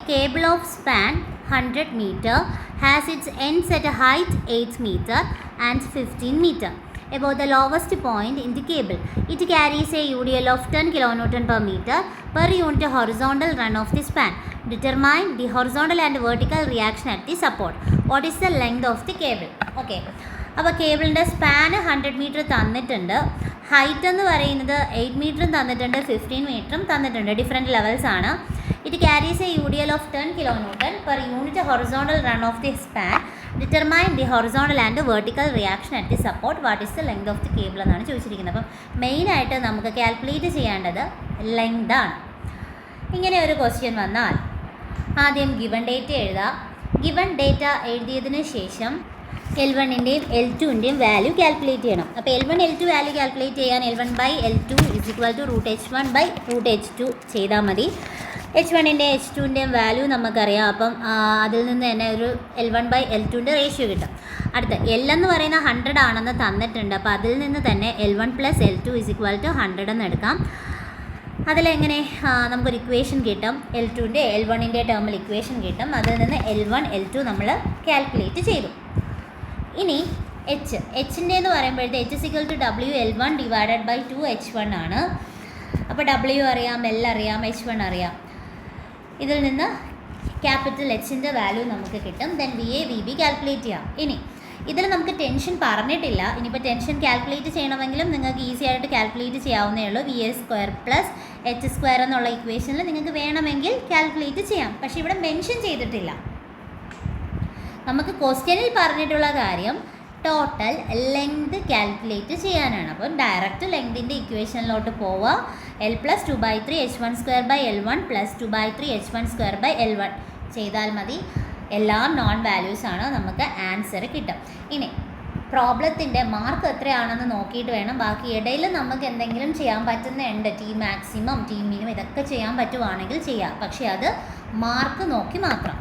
Cable of span 100 meter has its ends at a height 8 meter and 15 meter above the lowest point in the cable. It carries a UDL of 10 kN per meter per unit horizontal run of the span. Determine the horizontal and vertical reaction at the support. What is the length of the cable? Okay. അപ്പോൾ കേബിളിൻ്റെ span 100 metre തന്നിട്ടുണ്ട്. Height എന്ന് പറയുന്നത് 8 മീറ്ററും തന്നിട്ടുണ്ട്, 15 മീറ്ററും തന്നിട്ടുണ്ട്. Different levels ആണ്. It carries A UDL of 10 kN per unit horizontal run off the span. Determine the horizontal and vertical reaction at the support. What is the length of the cable എന്നാണ് ചോദിച്ചിരിക്കുന്നത്. അപ്പം മെയിനായിട്ട് നമുക്ക് calculate ചെയ്യേണ്ടത് length ആണ്. ഇങ്ങനെ ഒരു question വന്നാൽ ആദ്യം ഗിവൺ ഡേറ്റ എഴുതാം. ഗിവൺ ഡേറ്റ എഴുതിയതിന് ശേഷം L1ൻ്റെയും L2ൻ്റെയും വാല്യൂ കാൽക്കുലേറ്റ് ചെയ്യണം. അപ്പോൾ L1 L2 വാല്യൂ കാൽക്കുലേറ്റ് ചെയ്യാൻ L1/L2 √H1/√H2 ചെയ്താൽ മതി. H1ൻ്റെയും H2ൻ്റെയും വാല്യൂ നമുക്കറിയാം. അപ്പം അതിൽ നിന്ന് തന്നെ ഒരു L1/L2ൻ്റെ റേഷ്യോ കിട്ടും. അടുത്ത L എന്ന് പറയുന്ന 100 ആണെന്ന് തന്നിട്ടുണ്ട്. അപ്പോൾ അതിൽ നിന്ന് തന്നെ L1 + L2 100 എന്ന് എടുക്കാം. അതിലെങ്ങനെ നമുക്കൊരു ഇക്വേഷൻ കിട്ടും. L2ൻ്റെ L1ൻ്റെ ടേമിൽ ഇക്വേഷൻ കിട്ടും. അതിൽ നിന്ന് L1 L2 നമ്മൾ കാൽക്കുലേറ്റ് ചെയ്തു. ഇനി എച്ചിൻ്റെ എന്ന് പറയുമ്പോഴത്തെ H WL1 / 2H1 ആണ്. അപ്പോൾ W അറിയാം, L അറിയാം, H1 അറിയാം. ഇതിൽ നിന്ന് ക്യാപിറ്റൽ Hൻ്റെ വാല്യൂ നമുക്ക് കിട്ടും. ദെൻ VA VB കാൽക്കുലേറ്റ് ചെയ്യാം. ഇനി ഇതിൽ നമുക്ക് ടെൻഷൻ പറഞ്ഞിട്ടില്ല. ഇനിയിപ്പോൾ ടെൻഷൻ കാൽക്കുലേറ്റ് ചെയ്യണമെങ്കിലും നിങ്ങൾക്ക് ഈസി ആയിട്ട് കാൽക്കുലേറ്റ് ചെയ്യാവുന്നേ ഉള്ളൂ. VA² + H² എന്നുള്ള ഇക്വേഷനിൽ നിങ്ങൾക്ക് വേണമെങ്കിൽ കാൽക്കുലേറ്റ് ചെയ്യാം. പക്ഷേ ഇവിടെ മെൻഷൻ ചെയ്തിട്ടില്ല. നമുക്ക് ക്വസ്റ്റ്യനിൽ പറഞ്ഞിട്ടുള്ള കാര്യം ടോട്ടൽ ലെങ്ത് കാൽക്കുലേറ്റ് ചെയ്യാനാണ്. അപ്പം ഡയറക്റ്റ് ലെങ്തിൻ്റെ ഇക്വേഷനിലോട്ട് പോവുക. L + 2/3 H1² + L1 + 2/3 H1² L1 ചെയ്താൽ മതി. എല്ലാം നോൺ വാല്യൂസ് ആണ്. നമുക്ക് ആൻസർ കിട്ടും. ഇനി പ്രോബ്ലത്തിൻ്റെ മാർക്ക് എത്രയാണെന്ന് നോക്കിയിട്ട് വേണം ബാക്കി. ഇടയിൽ നമുക്ക് എന്തെങ്കിലും ചെയ്യാൻ പറ്റുന്നുണ്ട്. T മാക്സിമം, T മിനിമം ഇതൊക്കെ ചെയ്യാൻ പറ്റുവാണെങ്കിൽ ചെയ്യാം. പക്ഷേ അത് മാർക്ക് നോക്കി മാത്രം.